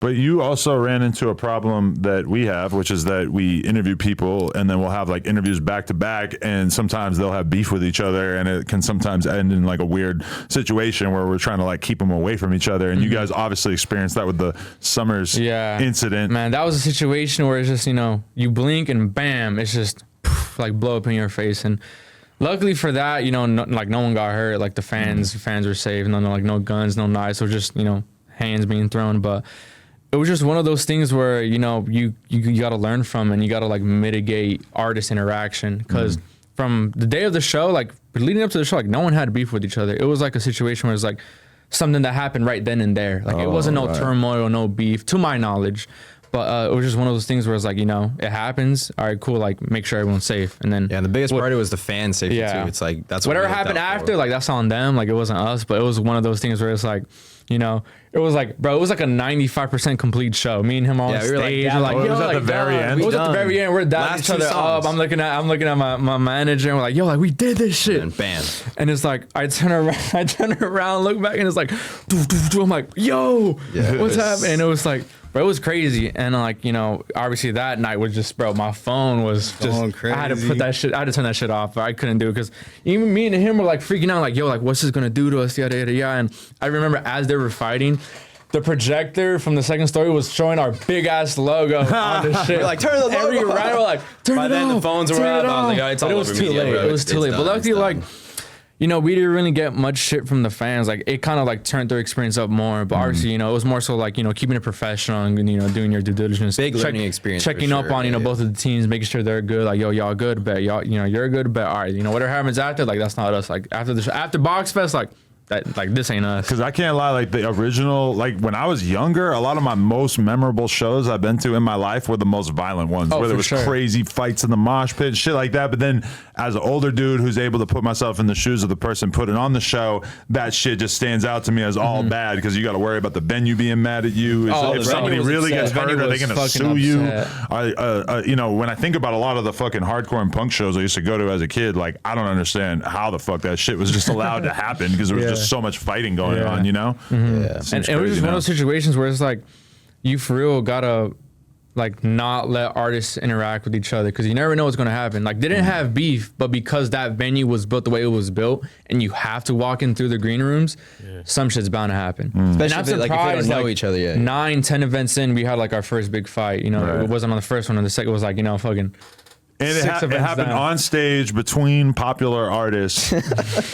But you also ran into a problem that we have, which is that we interview people and then we'll have like interviews back to back, and sometimes they'll have beef with each other, and it can sometimes end in like a weird situation where we're trying to like keep them away from each other. And you guys obviously experienced that with the Summrs incident. Man, that was a situation where it's just, you know, you blink and bam, it's just like blow up in your face. And luckily for that, you know, no one got hurt. Like the fans were safe. No guns, no knives. So just, you know, hands being thrown. But it was just one of those things where, you know, you got to learn from, and you got to like mitigate artist interaction. Because from the day of the show, like leading up to the show, like no one had beef with each other. It was like a situation where it's like something that happened right then and there. Like it wasn't no turmoil, no beef, to my knowledge. But it was just one of those things where it's like, you know, it happens. All right, cool. Like, make sure everyone's safe. And then the biggest part of it was the fan safety too. It's like that's whatever happened after. Like that's on them. Like it wasn't us. But it was one of those things where it's like, you know, it was like, bro, it was like a 95% complete show. Me and him on stage. We were like, it was at the very end. It was at the very end. We're dapping each other up. I'm looking at my manager, and we're like, yo, like we did this shit. And bam. And it's like I turn around, look back, and it's like, I'm like, yo, what's happening? And it was like, bro, it was crazy. And like, you know, obviously that night was just, bro, my phone was just crazy. I had to turn that shit off. I couldn't do it because even me and him were like freaking out, like, yo, like what's this gonna do to us? Yada yada yada. And I remember as they were fighting, the projector from the second story was showing our big ass logo on the shit. We're like, turn the logo. Every round, we're like, turn it off. By then the phones were up. I was like, oh, it's all over me. It was too late. But luckily, like, you know, we didn't really get much shit from the fans. Like, it kind of like turned their experience up more. But obviously, you know, it was more so like, you know, keeping it professional and, you know, doing your due diligence. Big learning experience. Checking up on, you know, both of the teams, making sure they're good. Like, yo, y'all good, bet. Y'all, you know, you're good, bet. All right, you know, whatever happens after, like, that's not us. Like, after Box Fest, like this ain't us. Because I can't lie, like the original, like when I was younger, a lot of my most memorable shows I've been to in my life were the most violent ones, where there was crazy fights in the mosh pit, shit like that. But then as an older dude who's able to put myself in the shoes of the person putting on the show, that shit just stands out to me as all bad, because you got to worry about the venue being mad at you. If somebody really gets hurt, are they going to sue you? You know, when I think about a lot of the fucking hardcore and punk shows I used to go to as a kid, like I don't understand how the fuck that shit was just allowed to happen, because there was just so much fighting going on, you know? And it was just one of those situations where it's like, you for real gotta like not let artists interact with each other, because you never know what's gonna happen. Like they didn't have beef, but because that venue was built the way it was built, and you have to walk in through the green rooms, some shit's bound to happen. Especially like if they don't know each other yet. 9-10 events in, we had like our first big fight. You know, it wasn't on the first one, and the second was like, you know, fucking. And it happened on stage between popular artists.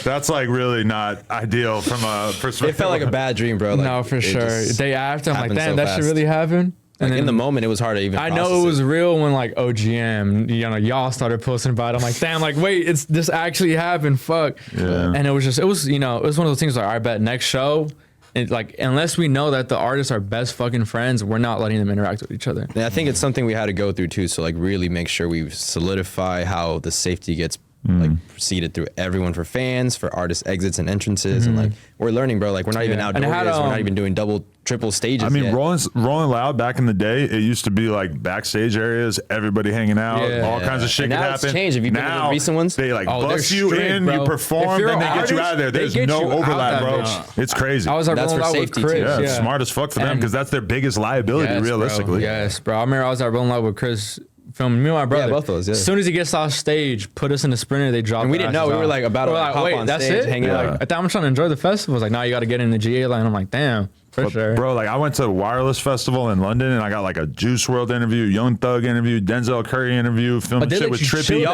That's like really not ideal from a perspective. It felt like a bad dream, bro. Like, no, for sure. Day after, I'm like, damn, that should really happen. And like in the moment, it was hard to even I know it was real when like OGM, you know, y'all started posting about it. I'm like, damn, like, wait, this actually happened. Fuck. Yeah. And it was, you know, it was one of those things like, I bet next show, like, unless we know that the artists are best fucking friends, we're not letting them interact with each other. And I think it's something we had to go through too. So like really make sure we solidify how the safety gets like proceeded through everyone, for fans, for artist exits and entrances. And like we're learning, bro. Like we're not even outdoors. We're not even doing double, triple stages. I mean, yet. Rolling Loud back in the day, it used to be like backstage areas, everybody hanging out, all kinds of shit and could now happen. It's changed. Have you been to the recent ones? They like bust you in, bro. You perform, then they get you out of there. There's no overlap, bro. It's crazy. I was like, that's for safety too. Yeah, smart as fuck for them, because that's their biggest liability, realistically. Yes, bro. I remember I was at Rolling Loud with Chris. Filming me and my brother. Yeah, both of us. Yeah. As soon as he gets off stage, put us in the Sprinter. They dropped. And we didn't know. We were like about to hop on stage, hanging out. I thought I'm trying to enjoy the festival. I was like, now you got to get in the GA line. I'm like, damn. For sure. Bro, like I went to Wireless Festival in London, and I got like a Juice WRLD interview, Young Thug interview, Denzel Curry interview, filming shit with Trippie.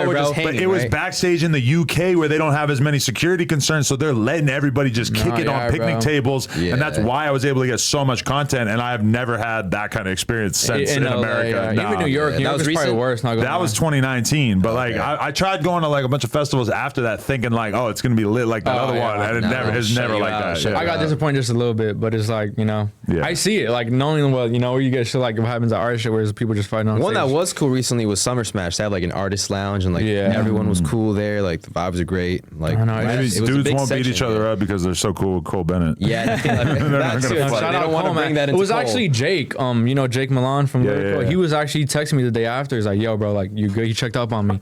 But it was backstage in the UK where they don't have as many security concerns, so they're letting everybody just kick it on picnic tables, and that's why I was able to get so much content. And I have never had that kind of experience since in America. Even New York, New York was probably worse. That was 2019, but like I tried going to like a bunch of festivals after that, thinking like, oh, it's gonna be lit like the other one, and it's never like that. I got disappointed just a little bit, but it's like, you know, I see it, like knowing what, you know, where you get shit like what happens at art shit where people just fighting on one stage. That was cool recently was Summer Smash. They had like an artist lounge, and like everyone was cool there. Like the vibes are great. Like maybe dudes won't beat each other up because they're so cool with Cole Bennett. Yeah, shout out. Want to bring that into it was actually Jake, you know, Jake Milan from Lyrical. He was actually texting me the day after. He's like, yo, bro, like you good? He checked up on me,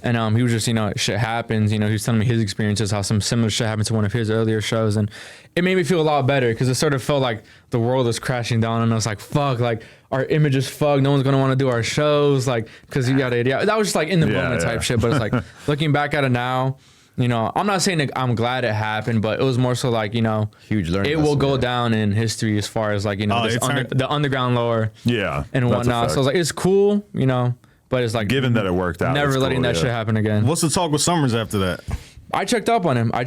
and he was just, you know, shit happens. You know, he was telling me his experiences, how some similar shit happened to one of his earlier shows, and it made me feel a lot better because it sort of felt like the world was crashing down and I was like, fuck, like our image is fucked. No one's going to want to do our shows. Like, cause you got it. Yeah. That was just like in the moment type shit. But it's like looking back at it now, you know, I'm not saying that I'm glad it happened, but it was more so like, you know, huge learning. It will go down in history as far as like, you know, the underground lore. Yeah. And whatnot. So I was like, it's cool, you know, but it's like, given that it worked out, never letting that shit happen again. What's the talk with Summrs after that? I checked up on him. I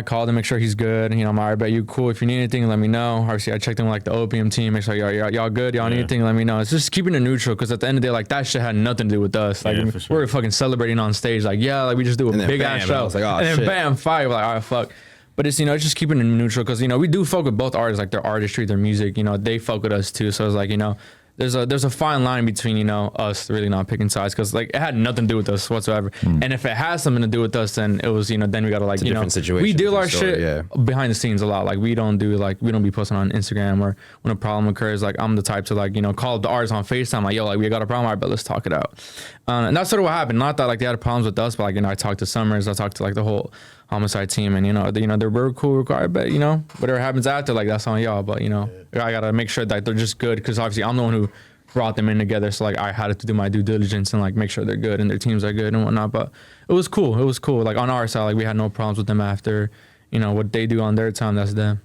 called him, make sure he's good. You know, I'm all right, bet you cool. If you need anything, let me know. Obviously, I checked in with like the opium team, make sure y'all good. Y'all need anything, let me know. It's just keeping it neutral because at the end of the day, like that shit had nothing to do with us. Like we're fucking celebrating on stage. Like, yeah, like we just do a big ass show. Like, oh, and then shit. bam, fire. We're like, all right, fuck. But it's, you know, it's just keeping it neutral because, you know, we do fuck with both artists, like their artistry, their music, you know, they fuck with us too. So it's like, you know, there's a fine line between, you know, us really not picking sides because like it had nothing to do with us whatsoever. And if it has something to do with us, then it was, you know, then we gotta like, you know, we deal our shit behind the scenes a lot. Like we don't be posting on Instagram or when a problem occurs. Like I'm the type to like, you know, call the artist on FaceTime like, yo, like we got a problem, all right, but let's talk it out. And that's sort of what happened. Not that like they had problems with us, but like, you know, I talked to Summrs, I talked to like the whole Homixide team, and you know they're very cool. I bet, you know, whatever happens after, like that's on y'all. But you know, I gotta make sure that they're just good because obviously I'm the one who brought them in together. So like I had to do my due diligence and like make sure they're good and their teams are good and whatnot. But it was cool. Like on our side, like we had no problems with them after. You know what they do on their time, that's them.